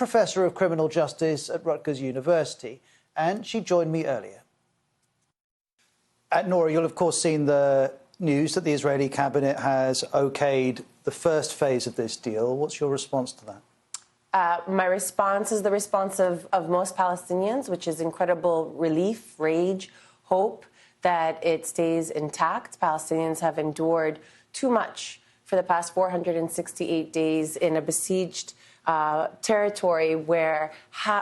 Professor of Criminal Justice at Rutgers University, and she joined me earlier. Noura, you'll of course seen the news that the Israeli cabinet has okayed the first phase of this deal. What's your response to that? My response is the response of most Palestinians, which is incredible relief, rage, hope that it stays intact. Palestinians have endured too much for the past 468 days in a besieged territory where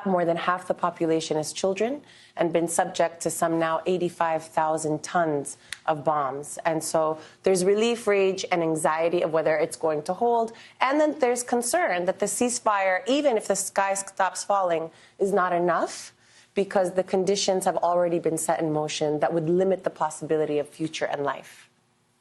more than half the population is children and been subject to some now 85,000 tons of bombs. And so there's relief, rage, and anxiety of whether it's going to hold. And then there's concern that the ceasefire, even if the sky stops falling, is not enough because the conditions have already been set in motion that would limit the possibility of future and life.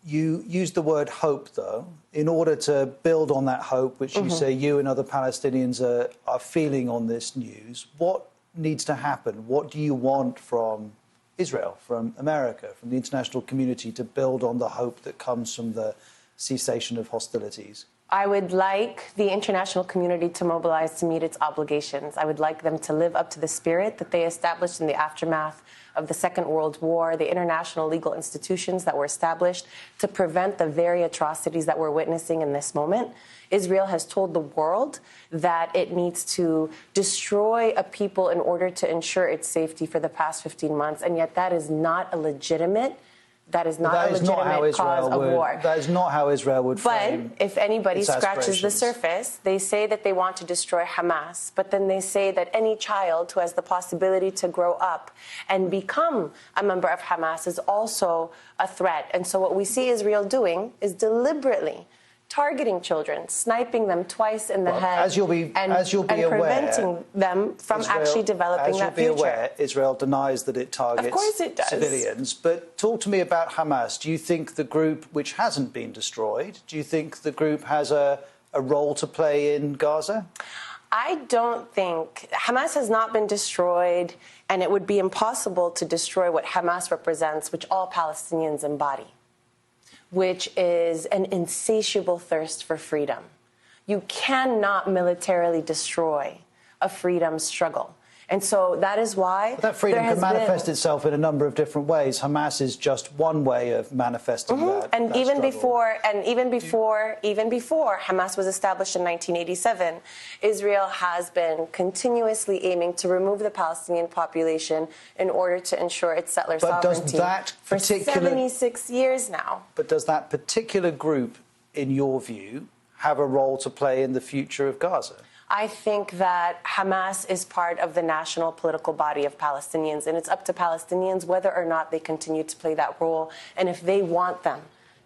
You used the word hope, though, in order to build on that hope, which you say you and other Palestinians are feeling on this news. What needs to happen? What do you want from Israel, from America, from the international community to build on the hope that comes from the cessation of hostilities? I would like the international community to mobilize to meet its obligations. I would like them to live up to the spirit that they established in the aftermath of the Second World War, the international legal institutions that were established to prevent the very atrocities that we're witnessing in this moment. Israel has told the world that it needs to destroy a people in order to ensure its safety for the past 15 months, and yet that is not a legitimate cause of war. That is not how Israel would frame. But if anybody scratches the surface, they say that they want to destroy Hamas, but then they say that any child who has the possibility to grow up and become a member of Hamas is also a threat. And so what we see Israel doing is deliberately targeting children, sniping them twice in the head, and preventing them from actually developing that future. As you'll be aware, Israel denies that it targets civilians. But talk to me about Hamas. Do you think the group, which hasn't been destroyed, do you think the group has a role to play in Gaza? I don't think Hamas has not been destroyed, and it would be impossible to destroy what Hamas represents, which all Palestinians embody, which is an insatiable thirst for freedom. You cannot militarily destroy a freedom struggle. And so that is why but that freedom can manifest itself in a number of different ways. Hamas is just one way of manifesting that. And even before Hamas was established in 1987, Israel has been continuously aiming to remove the Palestinian population in order to ensure its settler sovereignty for 76 years now. But does that particular group, in your view, have a role to play in the future of Gaza? I think that Hamas is part of the national political body of Palestinians, and it's up to Palestinians whether or not they continue to play that role. And if they want them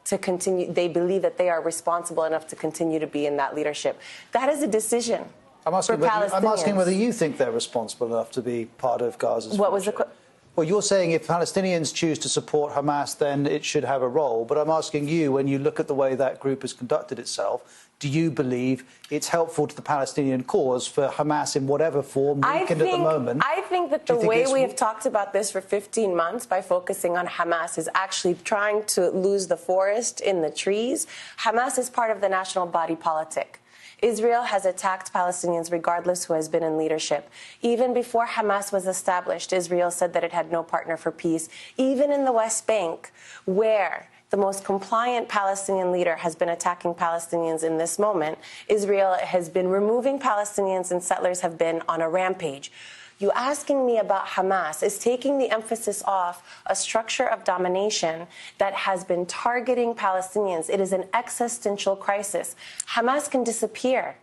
to continue, they believe that they are responsible enough to continue to be in that leadership. That is a decision for Palestinians. I'm asking whether you think they're responsible enough to be part of Gaza's future. Well, you're saying if Palestinians choose to support Hamas, then it should have a role. But I'm asking you, when you look at the way that group has conducted itself, do you believe it's helpful to the Palestinian cause for Hamas in whatever form weakened at the moment? I think that the way we have talked about this for 15 months by focusing on Hamas is actually trying to lose the forest in the trees. Hamas is part of the national body politic. Israel has attacked Palestinians regardless who has been in leadership. Even before Hamas was established, Israel said that it had no partner for peace. Even in the West Bank, where the most compliant Palestinian leader has been attacking Palestinians in this moment, Israel has been removing Palestinians, and settlers have been on a rampage. You asking me about Hamas is taking the emphasis off a structure of domination that has been targeting Palestinians. It is an existential crisis. Hamas can disappear,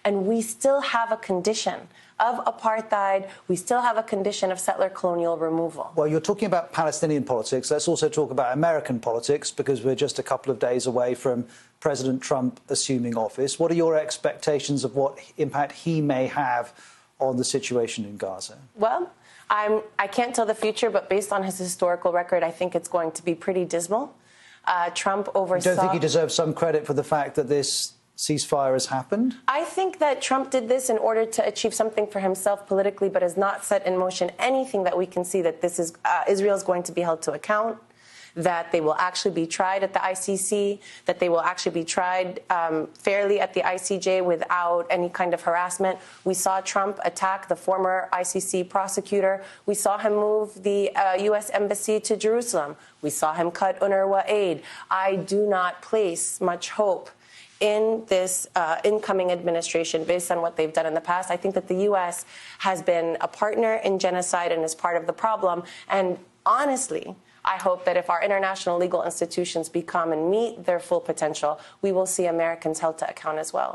and we still have a condition of apartheid. We still have a condition of settler-colonial removal. Well, you're talking about Palestinian politics. Let's also talk about American politics, because we're just a couple of days away from President Trump assuming office. What are your expectations of what impact he may have on the situation in Gaza? Well, I can't tell the future, but based on his historical record, I think it's going to be pretty dismal. Trump oversaw... You don't think he deserves some credit for the fact that this ceasefire has happened? I think that Trump did this in order to achieve something for himself politically, but has not set in motion anything that we can see that this is Israel is going to be held to account, that they will actually be tried at the ICC, that they will actually be tried fairly at the ICJ without any kind of harassment. We saw Trump attack the former ICC prosecutor. We saw him move the U.S. Embassy to Jerusalem. We saw him cut UNRWA aid. I do not place much hope in this incoming administration based on what they've done in the past. I think that the U.S. has been a partner in genocide and is part of the problem. And honestly, I hope that if our international legal institutions become and meet their full potential, we will see Americans held to account as well.